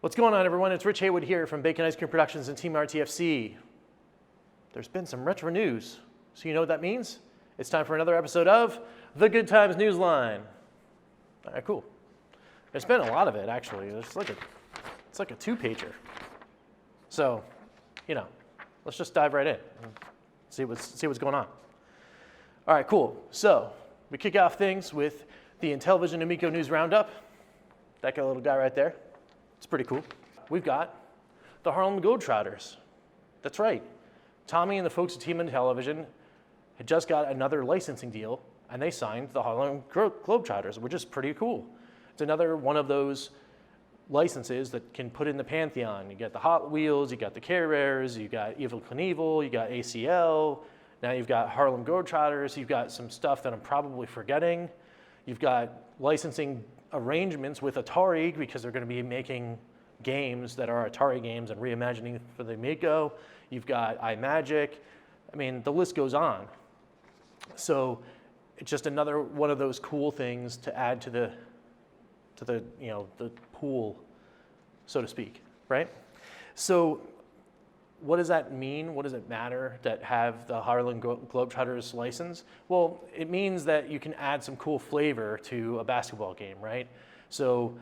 What's going on, everyone? It's Rich Haywood here from Bacon Ice Cream Productions and Team RTFC. There's been some retro news, so you know what that means? It's time for another episode of the Good Times Newsline. All right, cool. There's been a lot of it, actually. It's like a two-pager. So, let's just dive right in and see what's going on. All right, cool. So we kick off things with the Intellivision Amico News Roundup. That little guy right there. It's pretty cool. We've got the Harlem Globetrotters. That's right. Tommy and the folks at Team Intellivision had just got another licensing deal, and they signed the Harlem Globetrotters, which is pretty cool. It's another one of those licenses that can put in the pantheon. You got the Hot Wheels, you got the Care Bears, you got Evel Knievel, you got ACL, now you've got Harlem Globetrotters, you've got some stuff that I'm probably forgetting. You've got licensing arrangements with Atari because they're going to be making games that are Atari games and reimagining for the Amico. You've got iMagic. I mean, the list goes on. So it's just another one of those cool things to add to the pool, so to speak, right? So what does that mean? What does it matter that have the Harlem Globetrotters license? Well, it means that you can add some cool flavor to a basketball game, right? So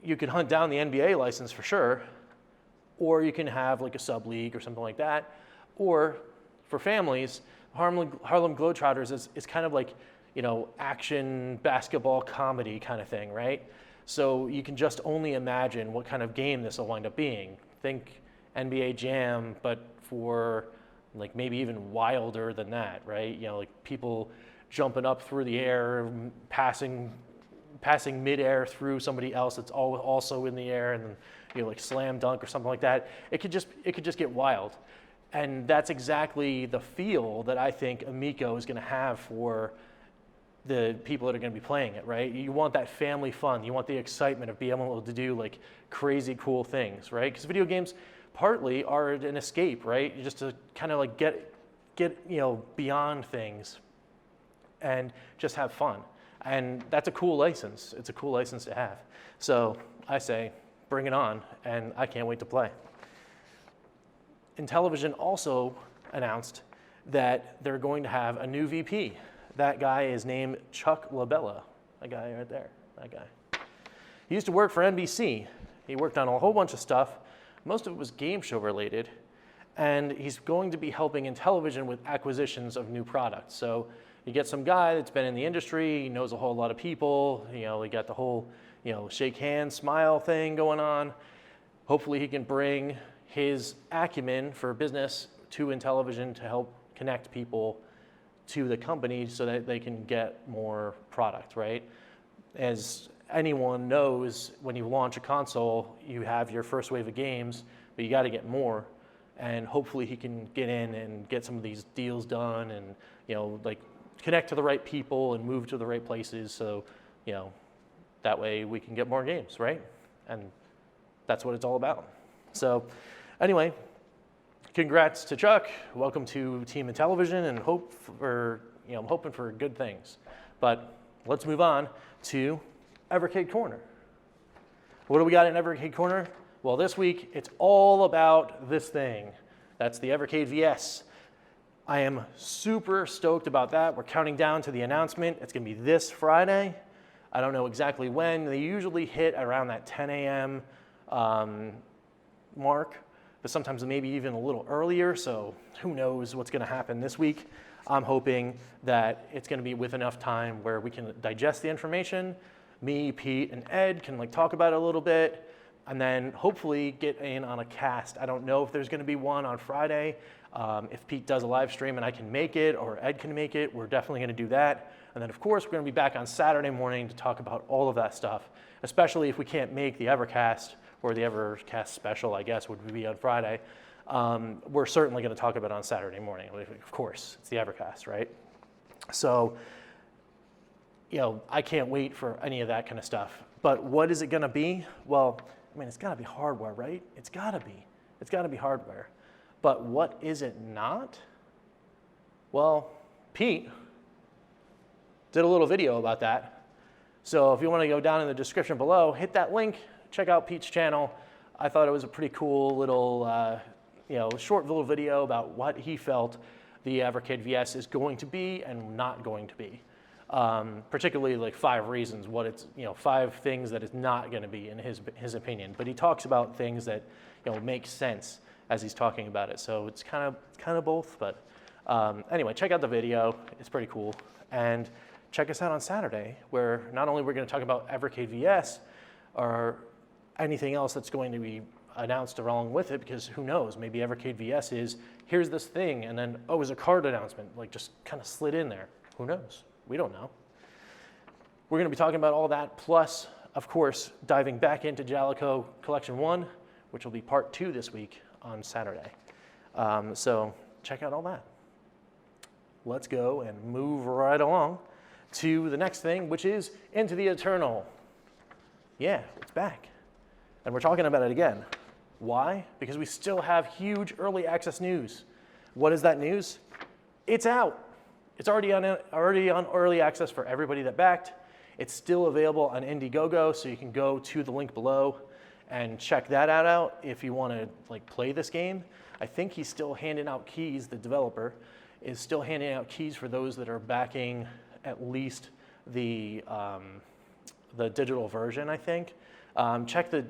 you can hunt down the NBA license for sure, or you can have like a sub-league or something like that. Or for families, Harlem Globetrotters is kind of like, action basketball comedy kind of thing, right? So you can just only imagine what kind of game this will wind up being. Think NBA Jam, but for like maybe even wilder than that, right? Like people jumping up through the air, passing midair through somebody else that's also in the air, and then like slam dunk or something like that. It could just get wild, and that's exactly the feel that I think Amico is going to have for the people that are going to be playing it, right? You want that family fun. You want the excitement of being able to do like crazy cool things, right? Because video games partly are an escape, right? Just to kind of like get beyond things and just have fun. And that's a cool license. It's a cool license to have. So I say, bring it on, and I can't wait to play. Intellivision also announced that they're going to have a new VP. That guy is named Chuck LaBella. That guy right there, that guy. He used to work for NBC. He worked on a whole bunch of stuff. Most of it was game show related. And he's going to be helping Intellivision with acquisitions of new products. So you get some guy that's been in the industry, he knows a whole lot of people, he got the whole, shake hands, smile thing going on. Hopefully he can bring his acumen for business to Intellivision to help connect people to the company so that they can get more product, right? As anyone knows, when you launch a console, you have your first wave of games, but you got to get more. And hopefully he can get in and get some of these deals done and, like connect to the right people and move to the right places. So, that way we can get more games, right? And that's what it's all about. So anyway, congrats to Chuck. Welcome to Team Intellivision, and I'm hoping for good things. But let's move on to Evercade Corner. What do we got in Evercade Corner? Well, this week it's all about this thing. That's the Evercade VS. I am super stoked about that. We're counting down to the announcement. It's going to be this Friday. I don't know exactly when. They usually hit around that 10 a.m. Mark, but sometimes maybe even a little earlier, so who knows what's going to happen this week. I'm hoping that it's going to be with enough time where we can digest the information. Me, Pete, and Ed can talk about it a little bit, and then hopefully get in on a cast. I don't know if there's going to be one on Friday. If Pete does a live stream and I can make it, or Ed can make it, we're definitely going to do that. And then of course we're going to be back on Saturday morning to talk about all of that stuff, especially if we can't make the Evercast, or the Evercast special, I guess, would be on Friday. We're certainly going to talk about it on Saturday morning. Of course, it's the Evercast, right? So, I can't wait for any of that kind of stuff. But what is it going to be? Well, it's got to be hardware, right? It's got to be. It's got to be hardware. But what is it not? Well, Pete did a little video about that. So if you want to go down in the description below, hit that link, check out Pete's channel. I thought it was a pretty cool little, short little video about what he felt the Evercade VS is going to be and not going to be. Particularly like 5 reasons, 5 things that it's not going to be in his opinion. But he talks about things that make sense as he's talking about it. So it's kind of both. But anyway, check out the video. It's pretty cool. And check us out on Saturday, where not only we're going to talk about Evercade VS or anything else that's going to be announced along with it, because who knows, maybe Evercade VS is, here's this thing, and then, oh, it was a card announcement, like just kind of slid in there. Who knows? We don't know. We're going to be talking about all that, plus, of course, diving back into Jalico Collection 1, which will be part 2 this week on Saturday. So check out all that. Let's go and move right along to the next thing, which is Into the Eternal. Yeah, it's back. And we're talking about it again. Why? Because we still have huge early access news. What is that news? It's out. It's already on early access for everybody that backed. It's still available on Indiegogo, so you can go to the link below and check that out if you want to play this game. I think he's still handing out keys. The developer is still handing out keys for those that are backing at least the digital version, I think. Check the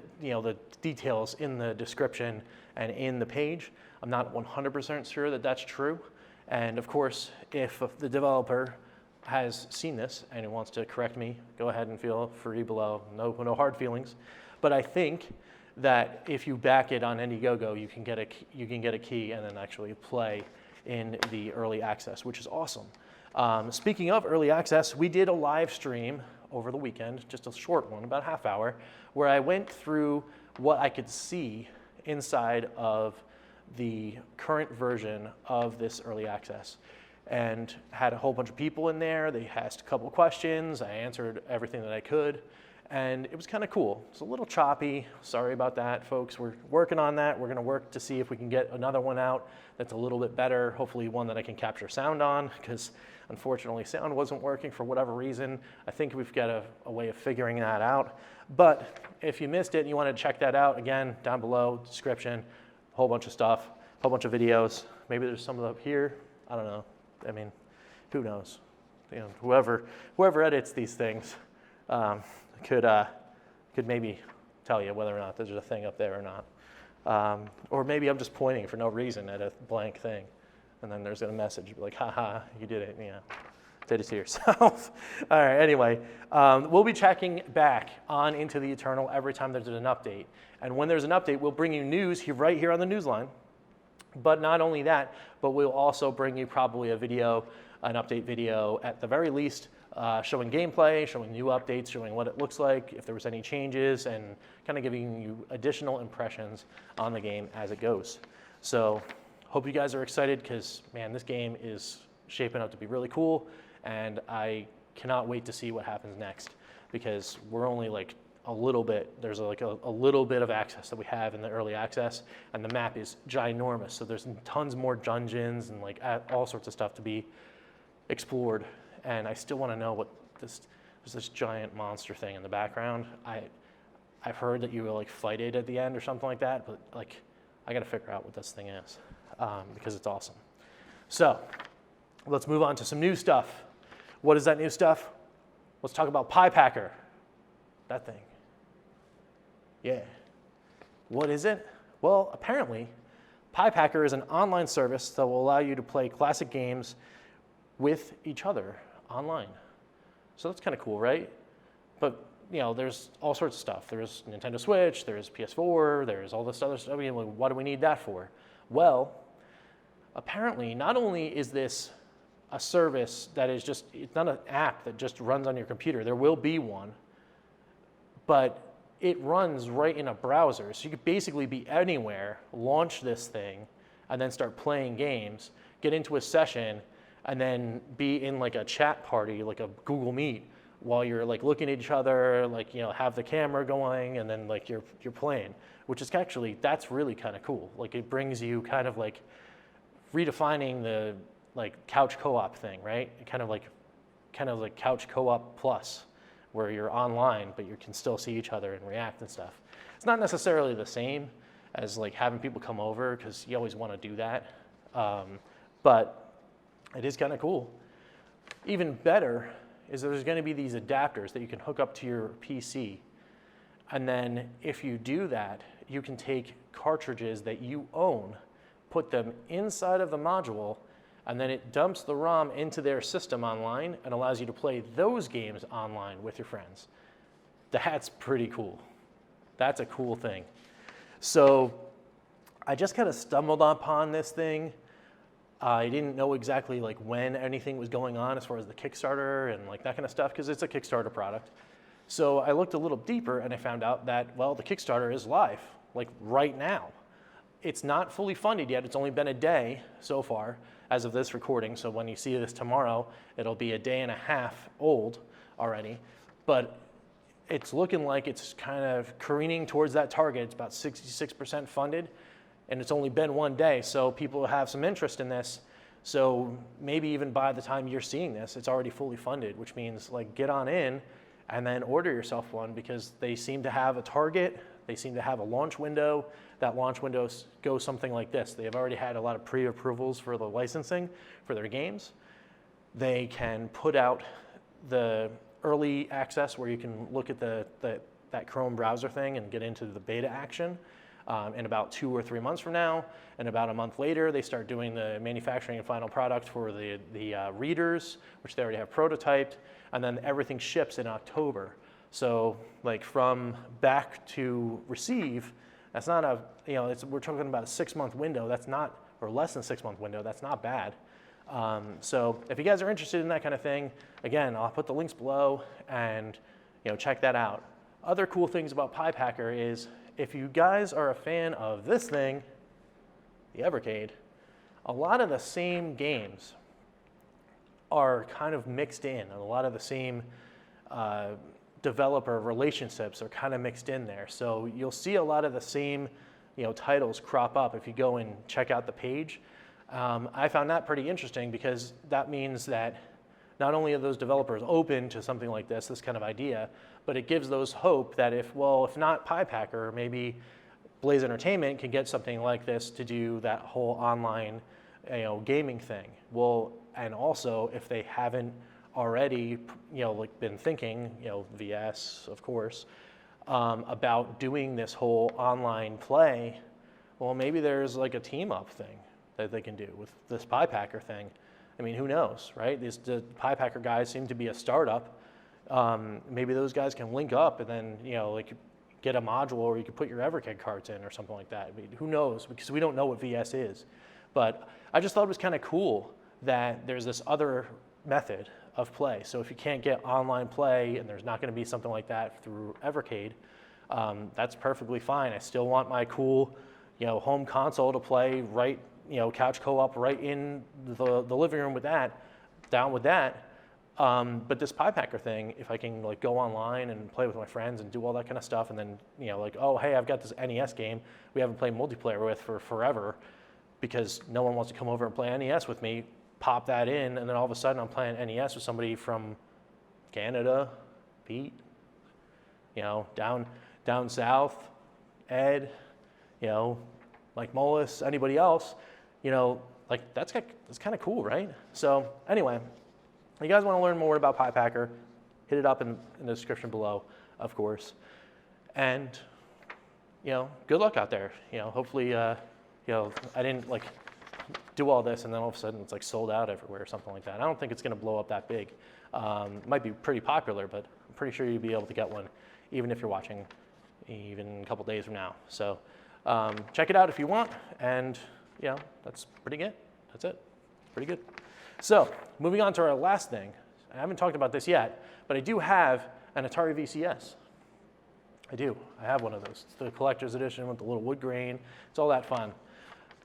details in the description and in the page. I'm not 100% sure that that's true. And of course, if the developer has seen this and wants to correct me, go ahead and feel free below. No hard feelings. But I think that if you back it on Indiegogo, you can get a key and then actually play in the early access, which is awesome. Speaking of early access, we did a live stream over the weekend, just a short one, about a half hour, where I went through what I could see inside of the current version of this early access, and had a whole bunch of people in there. They asked a couple of questions. I answered everything that I could, and it was kind of cool. It's a little choppy. Sorry about that, folks. We're working on that. We're going to work to see if we can get another one out that's a little bit better, hopefully one that I can capture sound on, because unfortunately sound wasn't working for whatever reason. I think we've got a way of figuring that out. But if you missed it and you want to check that out, again, down below, description, a whole bunch of stuff, a whole bunch of videos. Maybe there's some up here. I don't know. I mean, who knows? Whoever edits these things could maybe tell you whether or not there's a thing up there or not. Or maybe I'm just pointing for no reason at a blank thing, and then there's a message like, haha, you did it, did it to yourself. All right, anyway, we'll be checking back on Into the Eternal every time there's an update. And when there's an update, we'll bring you news right here on the Newsline. But not only that, but we'll also bring you probably an update video at the very least, showing gameplay, showing new updates, showing what it looks like, if there was any changes, and kind of giving you additional impressions on the game as it goes. So hope you guys are excited, because, man, this game is shaping up to be really cool, and I cannot wait to see what happens next, because we're only a little bit, there's a little bit of access that we have in the early access, and the map is ginormous, so there's tons more dungeons and all sorts of stuff to be explored. And I still want to know what there's this giant monster thing in the background. I've heard that you will fight it at the end or something like that, but I got to figure out what this thing is, because it's awesome. So let's move on to some new stuff. What is that new stuff? Let's talk about Piepacker. That thing. Yeah. What is it? Well, apparently, Piepacker is an online service that will allow you to play classic games with each other online. So that's kind of cool, right? But, there's all sorts of stuff. There's Nintendo Switch, there's PS4, there's all this other stuff. What do we need that for? Well, apparently, not only is this a service that is it's not an app that just runs on your computer. There will be one, but it runs right in a browser. So you could basically be anywhere, launch this thing, and then start playing games, get into a session, and then be in a chat party, like a Google Meet, while you're looking at each other, have the camera going, and then you're playing, which is actually, that's really kind of cool. It brings you kind of redefining the couch co-op thing, right? Kind of like couch co-op plus, where you're online, but you can still see each other and react and stuff. It's not necessarily the same as like having people come over, because you always want to do that. But it is kind of cool. Even better is there's going to be these adapters that you can hook up to your PC. And then if you do that, you can take cartridges that you own, put them inside of the module, and then it dumps the ROM into their system online and allows you to play those games online with your friends. That's pretty cool. That's a cool thing. So I just kind of stumbled upon this thing. I didn't know exactly like when anything was going on as far as the Kickstarter and like that kind of stuff, because it's a Kickstarter product. So I looked a little deeper and I found out that, well, the Kickstarter is live, like right now. It's not fully funded yet. It's only been a day so far as of this recording. So when you see this tomorrow, it'll be a day and a half old already. But it's looking like it's kind of careening towards that target. It's about 66% funded, and it's only been one day. So people have some interest in this. So maybe even by the time you're seeing this, it's already fully funded, which means like get on in and then order yourself one, because they seem to have a target. They seem to have a launch window. That launch window goes something like this. They have already had a lot of pre-approvals for the licensing for their games. They can put out the early access where you can look at that Chrome browser thing and get into the beta action in about 2 or 3 months from now. And about a month later, they start doing the manufacturing and final product for the readers, which they already have prototyped. And then everything ships in October. So like from back to receive, that's not a, we're talking about a 6-month window. That's not, or less than 6-month window. That's not bad. So if you guys are interested in that kind of thing, again, I'll put the links below and check that out. Other cool things about Piepacker is if you guys are a fan of this thing, the Evercade, a lot of the same games are kind of mixed in, and a lot of the same developer relationships are kind of mixed in there. So you'll see a lot of the same titles crop up if you go and check out the page. I found that pretty interesting, because that means that not only are those developers open to something like this kind of idea, but it gives those hope that if not Piepacker, maybe Blaze Entertainment can get something like this to do that whole online gaming thing. Well, and also if they haven't already been thinking, VS of course, about doing this whole online play, well, maybe there's like a team up thing that they can do with this Piepacker thing. I mean, who knows, right? The Piepacker guys seem to be a startup. Maybe those guys can link up and then, get a module where you can put your Evercade cards in or something like that. I mean, who knows? Because we don't know what VS is. But I just thought it was kind of cool that there's this other method of play. So if you can't get online play and there's not going to be something like that through Evercade, that's perfectly fine. I still want my cool, home console to play right, couch co-op right in the living room with that, down with that. But this Piepacker thing, if I can go online and play with my friends and do all that kind of stuff, and then oh hey, I've got this NES game we haven't played multiplayer with for forever, because no one wants to come over and play NES with me. Pop that in, and then all of a sudden I'm playing NES with somebody from Canada, Pete, down south, Ed, Mike Mullis, anybody else, that's kind of cool, right? So anyway, if you guys want to learn more about Piepacker, hit it up in the description below, of course. And good luck out there. Hopefully, I didn't do all this and then all of a sudden it's sold out everywhere or something like that. I don't think it's going to blow up that big. It might be pretty popular, but I'm pretty sure you'll be able to get one even if you're watching even a couple days from now. So check it out if you want, and that's pretty good. That's it. Pretty good. So moving on to our last thing. I haven't talked about this yet, but I do have an Atari VCS. I do. I have one of those. It's the collector's edition with the little wood grain. It's all that fun.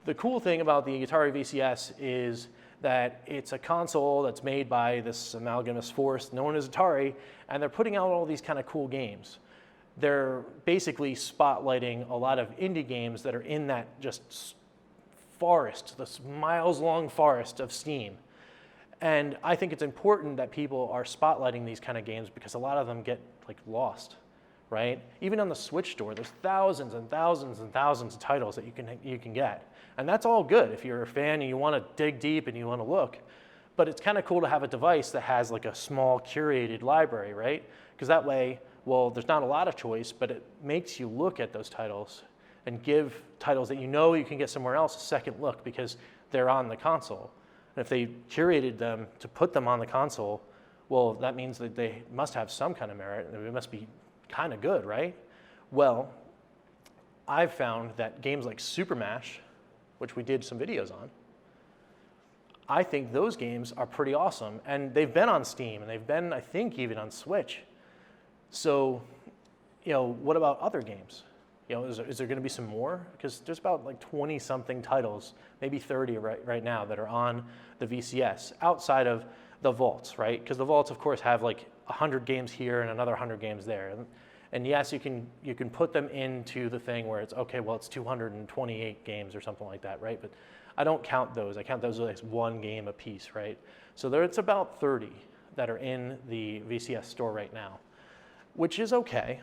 The cool thing about the Atari VCS is that it's a console that's made by this amalgamous force known as Atari, and they're putting out all these kind of cool games. They're basically spotlighting a lot of indie games that are in that just forest, this miles-long forest of Steam. And I think it's important that people are spotlighting these kind of games, because a lot of them get lost, right? Even on the Switch store, there's thousands and thousands and thousands of titles that you can get. And that's all good if you're a fan and you want to dig deep and you want to look. But it's kind of cool to have a device that has like a small curated library, right? Because that way, well, there's not a lot of choice, but it makes you look at those titles and give titles that you know you can get somewhere else a second look because they're on the console. And if they curated them to put them on the console, well, that means that they must have some kind of merit. It must be kind of good, right? Well, I've found that games like Super Mash, which we did some videos on, I think those games are pretty awesome. And they've been on Steam, and they've been, I think, even on Switch. So, what about other games? Is there going to be some more? Because there's about like 20-something titles, maybe 30 right now, that are on the VCS outside of the vaults, right? Because the vaults, of course, have like 100 games here and another 100 games there. And yes, you can put them into the thing where it's, okay, well, it's 228 games or something like that, right? But I don't count those. I count those as one game a piece, right? So it's about 30 that are in the VCS store right now, which is okay.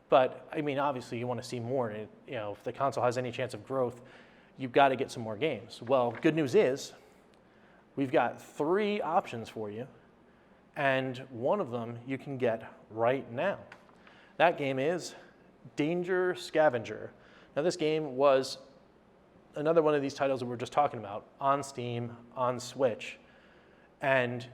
But I mean, obviously, you want to see more. If the console has any chance of growth, you've got to get some more games. Well, good news is we've got 3 options for you, and one of them you can get right now. That game is Danger Scavenger. Now, this game was another one of these titles that we were just talking about, on Steam, on Switch. And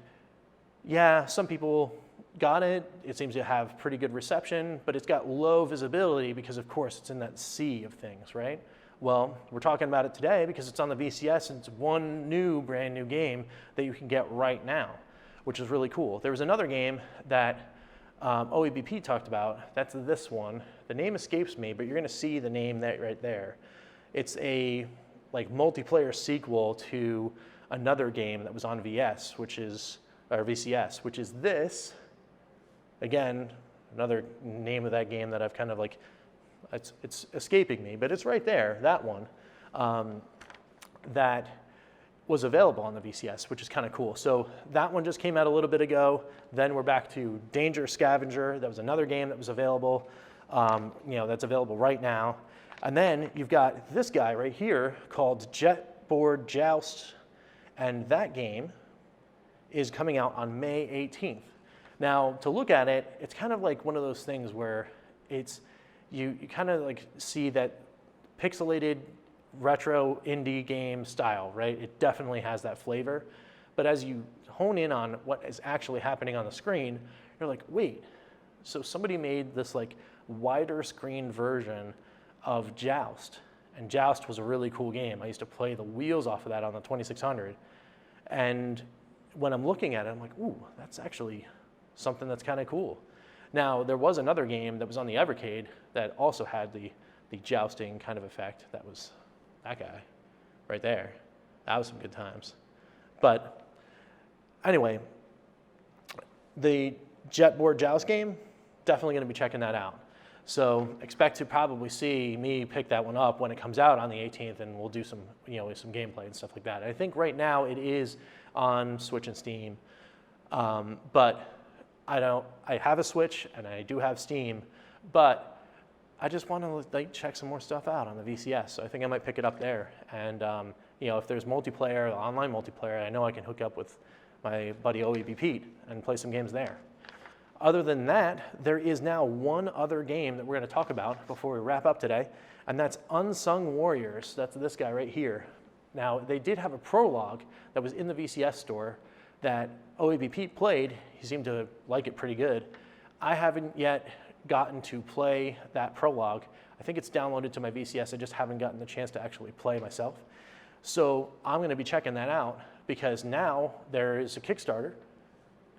yeah, some people got it. It seems to have pretty good reception, but it's got low visibility because, of course, it's in that sea of things, right? Well, we're talking about it today because it's on the VCS and it's one brand new game that you can get right now, which is really cool. There was another game that OEBP talked about. That's this one. The name escapes me, but you're going to see the name right there. It's a multiplayer sequel to another game that was on VCS, which is this. Again, another name of that game that I've kind of it's escaping me, but it's right there, that one, that was available on the VCS, which is kind of cool. So that one just came out a little bit ago. Then we're back to Danger Scavenger. That was another game that was available, that's available right now. And then you've got this guy right here called Jetboard Joust, and that game is coming out on May 18th. Now, to look at it, it's kind of like one of those things where it's you kind of see that pixelated retro indie game style, right? It definitely has that flavor. But as you hone in on what is actually happening on the screen, you're like, wait, so somebody made this wider screen version of Joust. And Joust was a really cool game. I used to play the wheels off of that on the 2600. And when I'm looking at it, I'm like, ooh, that's actually something that's kind of cool. Now, there was another game that was on the Evercade that also had the jousting kind of effect. That was that guy right there. That was some good times. But anyway, the Jetboard Joust game, definitely going to be checking that out. So expect to probably see me pick that one up when it comes out on the 18th, and we'll do some gameplay and stuff like that. I think right now it is on Switch and Steam, but I have a Switch and I do have Steam, but I just want to check some more stuff out on the VCS. So I think I might pick it up there. And if there's multiplayer, online multiplayer, I know I can hook up with my buddy OEB Pete and play some games there. Other than that, there is now one other game that we're going to talk about before we wrap up today, and that's Unsung Warriors. That's this guy right here. Now, they did have a prologue that was in the VCS store that OEB Pete played. He seemed to like it pretty good. I haven't yet gotten to play that prologue. I think it's downloaded to my VCS. I just haven't gotten the chance to actually play myself. So I'm going to be checking that out because now there is a Kickstarter.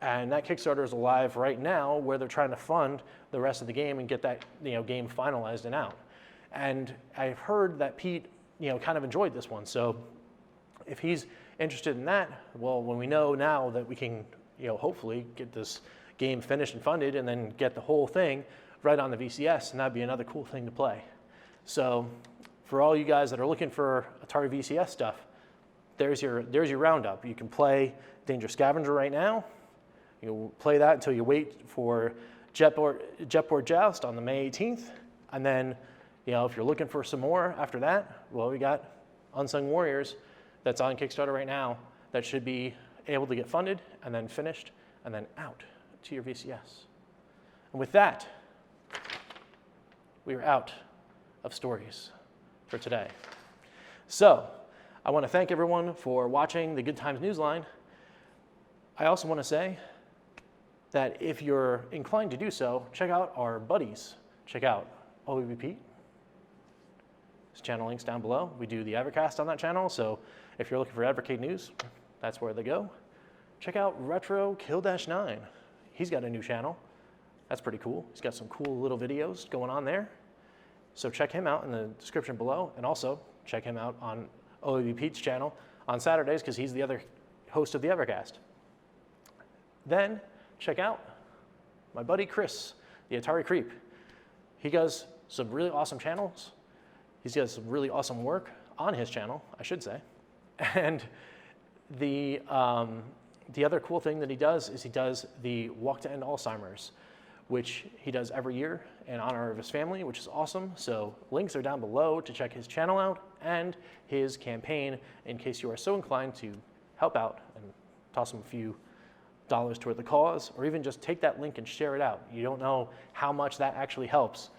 And that Kickstarter is alive right now where they're trying to fund the rest of the game and get that game finalized and out. And I've heard that Pete kind of enjoyed this one. So if he's interested in that, well, when we know now that we can hopefully get this game finished and funded and then get the whole thing right on the VCS, and that'd be another cool thing to play. So for all you guys that are looking for Atari VCS stuff, there's your roundup. You can play Danger Scavenger right now. You'll play that until you wait for Jetboard Joust on the May 18th. And then, if you're looking for some more after that, well, we got Unsung Warriors that's on Kickstarter right now that should be able to get funded and then finished and then out to your VCS. And with that, we are out of stories for today. So I want to thank everyone for watching the Good Times Newsline. I also want to say that if you're inclined to do so, check out our buddies. Check out OEB Pete. His channel link's down below. We do the Evercast on that channel, so if you're looking for Evercade news, that's where they go. Check out Retro Kill-9. He's got a new channel. That's pretty cool. He's got some cool little videos going on there. So check him out in the description below, and also check him out on OEB Pete's channel on Saturdays because he's the other host of the Evercast. Then check out my buddy Chris, the Atari Creep. He does some really awesome channels. He's got some really awesome work on his channel, I should say. And the other cool thing that he does is he does the Walk to End Alzheimer's, which he does every year in honor of his family, which is awesome. So links are down below to check his channel out and his campaign in case you are so inclined to help out and toss him a few dollars toward the cause, or even just take that link and share it out. You don't know how much that actually helps.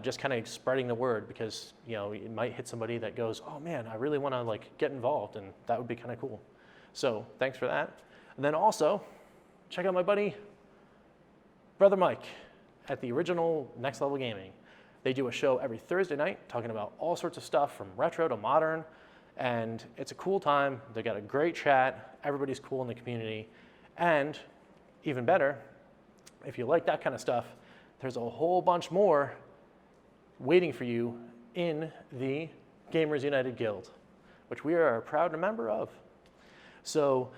Just kind of spreading the word, because it might hit somebody that goes, oh man, I really want to get involved, and that would be kind of cool. So thanks for that. And then also check out my buddy Brother Mike at the original Next Level Gaming. They do a show every Thursday night talking about all sorts of stuff from retro to modern, and it's a cool time. They got a great chat. Everybody's cool in the community. And even better, if you like that kind of stuff, there's a whole bunch more waiting for you in the Gamers United Guild, which we are a proud member of. So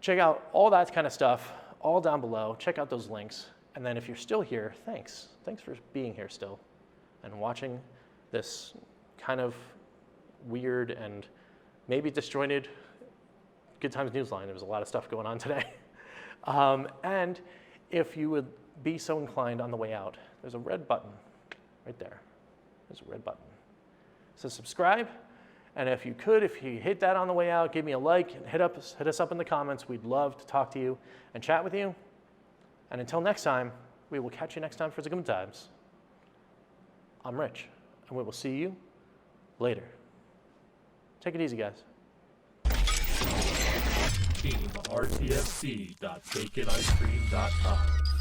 check out all that kind of stuff all down below. Check out those links. And then if you're still here, thanks. Thanks for being here still and watching this kind of weird and maybe disjointed Good Times Newsline. There was a lot of stuff going on today. And if you would be so inclined on the way out, there's a red button right there. There's a red button. It says subscribe. And if you hit that on the way out, give me a like, and hit us up in the comments. We'd love to talk to you and chat with you. And until next time, we will catch you next time for the Good Times. I'm Rich, and we will see you later. Take it easy, guys. Team RTFC.baconicecream.com